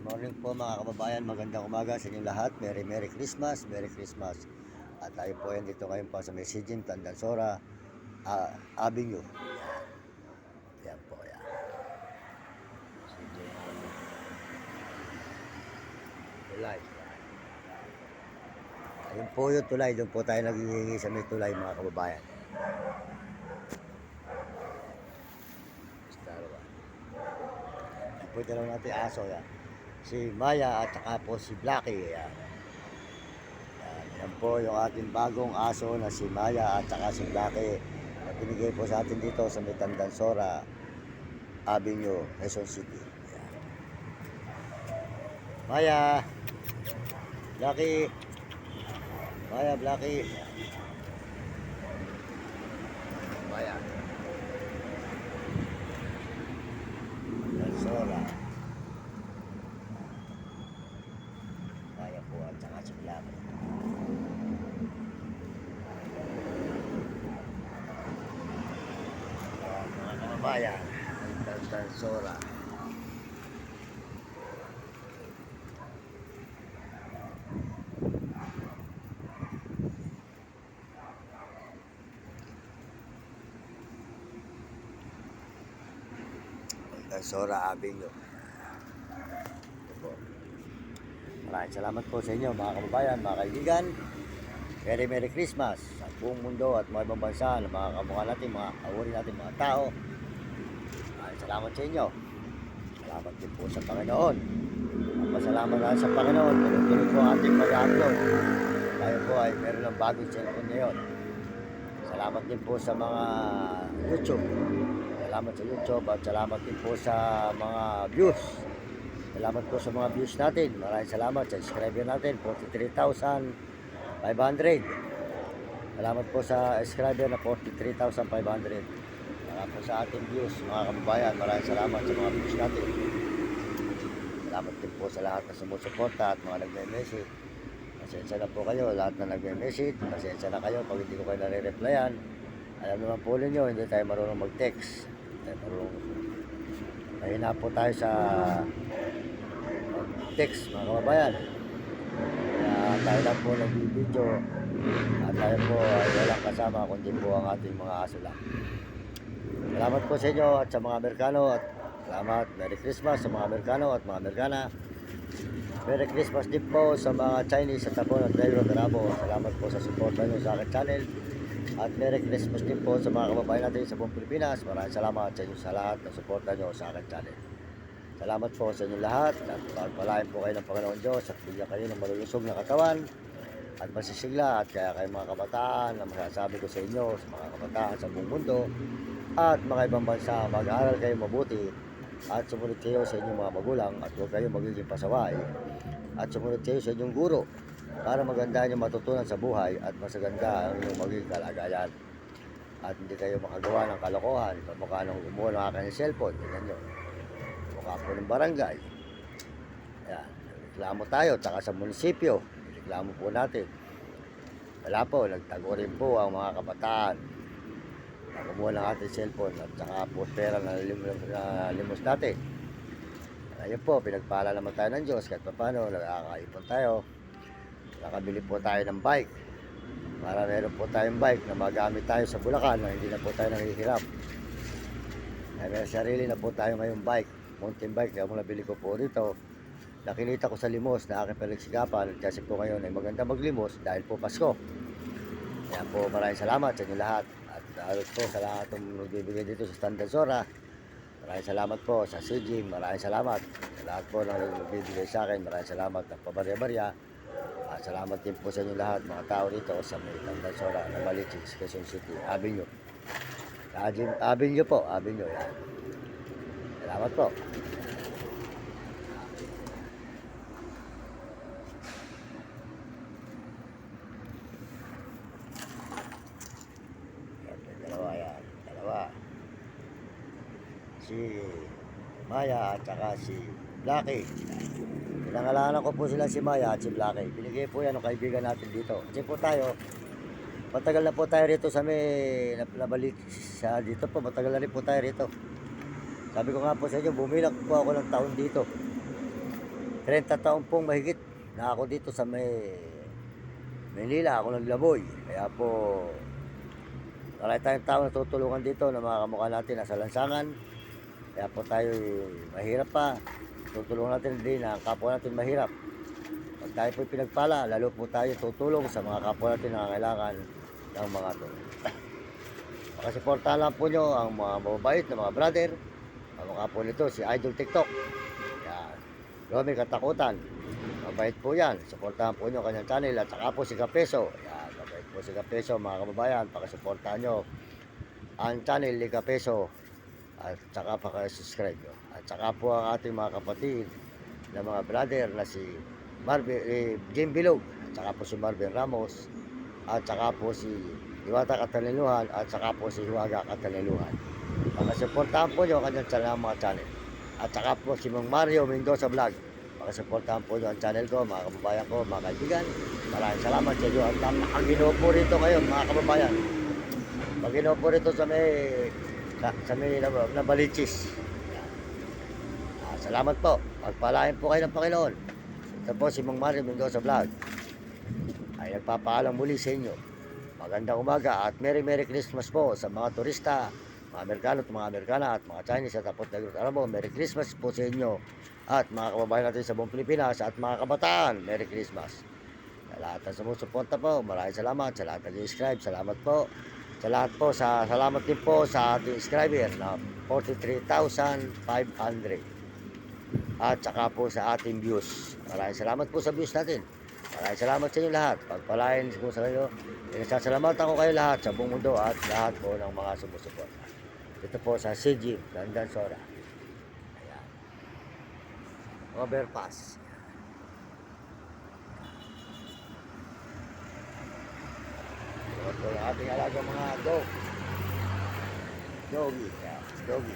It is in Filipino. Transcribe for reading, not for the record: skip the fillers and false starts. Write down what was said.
morning po mga kababayan, magandang umaga sa inyong lahat. Merry Christmas, Merry Christmas. At tayo po yan dito ngayon po sa Messaging Tandansora Avenue. Yan po yan. Tulay. Ayun po yung tulay, doon po tayo naghihingi sa may tulay mga kababayan. Yan po yung dalawa natin aso yan. Si Maya at saka po si Blackie. Yan. Yan po yung ating bagong aso na si Maya at saka si Blackie na binigay po sa atin dito sa may Tandansora Avenue, Quezon City. Yan. Maya, Blackie, Maya, Blackie. Maya. Tandansora. Maya po at saka si Blackie. Mga kababayan, Tandansora. Tandansora Avenue. Maraming salamat po sa inyo mga kababayan, mga kaibigan. Merry Christmas sa buong mundo at mga ibang bansa na mga kamukha natin, mga kawuri natin, mga tao. Maraming salamat sa inyo. Salamat din po sa Panginoon. Pasalamat na sa Panginoon. Tuloy-tuloy po ang ating mag-upload. Tayo po ay meron ng bagong cellphone ngayon. Salamat din po sa mga YouTube. Salamat sa YouTube at salamat din po sa mga views. Salamat po sa mga views natin. Maraming salamat sa subscriber natin, 43,500. Salamat po sa subscriber na 43,500. Salamat po sa ating views, mga kababayan. Maraming salamat sa mga views natin. Salamat din po sa lahat na sumusuporta at mga nagme-message. Pasensya na po kayo, lahat na nagme-message. Pasensya na kayo pag hindi ko kayo nare-replyan. Alam naman po ninyo, hindi tayo marunong mag-text. Hindi tayo marunong. Mahina po tayo sa text, mga kababayan. Kaya tayo lang po nag-video at tayo po ay walang kasama kundi po ang ating mga aso lang. Salamat po sa inyo at sa mga Amerikano at salamat. Merry Christmas sa mga Amerikano at mga Amerikana. Merry Christmas din po sa mga Chinese sa Tapon at Negro Darabo. Salamat po sa suporta nyo sa aking channel. At Merry Christmas din po sa mga kababayan natin sa buong Pilipinas. Maraming salamat sa inyo sa lahat na suporta nyo sa aking channel. Salamat po sa inyo lahat at pagpalain po kayo ng Panginoon Diyos at bigyan kayo ng malulusog na katawan at masisigla at kaya kayo mga kabataan na masasabi ko sa inyo, sa mga kabataan sa buong mundo at mga ibang bansa, mag-aaral kayo mabuti at sumunod kayo sa inyong mga magulang at huwag kayo magiging pasaway at sumunod kayo sa inyong guro para maganda yung matutunan sa buhay at masaganda ang inyong magiging kalagayan at hindi kayo makagawa ng kalokohan pamukha ng umuha ng aking cellphone. Ganyan yun. Mukha po ng barangay. Ayan. Reklamo tayo tsaka sa munisipyo. Reklamo po natin. Wala po. Nagtago rin po ang mga kabataan na kumuha ng ating cellphone at saka po pera na limos natin. Ayun po. Pinagpala naman tayo ng Diyos. Kahit pa paano nakakaipon tayo. Nakabili po tayo ng bike. Para meron po tayong bike na magamit tayo sa Bulacan na hindi na po tayo nanghihirap. May sarili na po tayo ngayong bike. Mountain bike na nabili ko po rito. Nakinita ko sa limos na aking pinagsikapan kasi po ngayon ay maganda maglimos dahil po Pasko. Kaya po maraming salamat sa inyo lahat at lalo po sa lahat ng nagbibigay dito sa Tandansora. Maraming salamat po sa CG, maraming salamat sa lahat po ng nagbibigay sa akin. Maraming salamat at pabarya-barya. At salamat din po sa inyo lahat mga tao dito sa may Tandansora na Malichis, Quezon City Avenue. Avenue po, Avenue yan. Salamat po. Dalawa yan. Dalawa. Si Maya at saka si Blackie. Pinangalanan ko po sila si Maya at si Blackie. Binigay po yan ng kaibigan natin dito. Kasi po tayo, matagal na po tayo rito sa may nabalik sa dito po. Matagal na rin po tayo rito. Sabi ko nga po sa inyo, bumilang po ako ng taon dito. 30 taon pong mahigit na ako dito sa Manila, ako naglaboy. Kaya po, marami tayong tao na tutulungan dito na mga kamukha natin nasa lansangan. Kaya po tayo mahirap pa. Tutulungan natin din ang kapwa natin mahirap. Pag tayo po pinagpala, lalo po tayo tutulong sa mga kapwa natin na kailangan ng mga tulong. Makasuportahan lang po nyo ang mga mababait na mga brother. Ang mga po nito, si Idol TikTok. Yan. Romy Katakutan. Mabait po yan. Suportahan po nyo kanyang channel. At saka po si Kapeso. Yan. Mabait po si Kapeso mga kababayan. Pakasuportahan nyo ang channel ni Kapeso. At saka pakasubscribe nyo. At saka po ang ating mga kapatid na mga brother na si Jim Bilog. At saka po si Marvin Ramos. At saka po si Iwata Katalinuhan. At saka po si Hiwaga Katalinuhan. Pakasuportahan po nyo kanyang mga channel. At saka po si Mang Mario Mendoza Vlog. Pakasuportahan po nyo ang channel ko, mga kababayan ko, mga kaibigan. Maraming salamat sa inyo. At nakaginaw po rito ngayon, mga kababayan. Maginaw po rito sa may Nabalichis. Salamat po. Pagpalain po kayo ng Panginoon. Ito po si Mang Mario Mendoza Vlog. Ay nagpapaalam muli sa inyo. Magandang umaga at Merry Christmas po sa mga turista, mga Amerikano at mga Amerikana at mga Chinese at Apot Negros. Alam mo, Merry Christmas po sa inyo at mga kababayan natin sa buong Pilipinas at mga kabataan, Merry Christmas. Sa lahat ng sumusuporta po, maraming salamat. Sa lahat ng subscribe, salamat po. Sa lahat po, salamat din po sa ating subscriber na 43,500. At saka po sa ating views. Maraming salamat po sa views natin. Maraming salamat sa inyo lahat. Pagpalain po sa kayo. Sasalamatan ko kayo lahat sa buong mundo at lahat po ng mga sumusuporta. Ito po sa CG, Dandansora. Ayan. Overpass. Ito po yung ating alagang mga dog. Doggy. Yeah, doggy.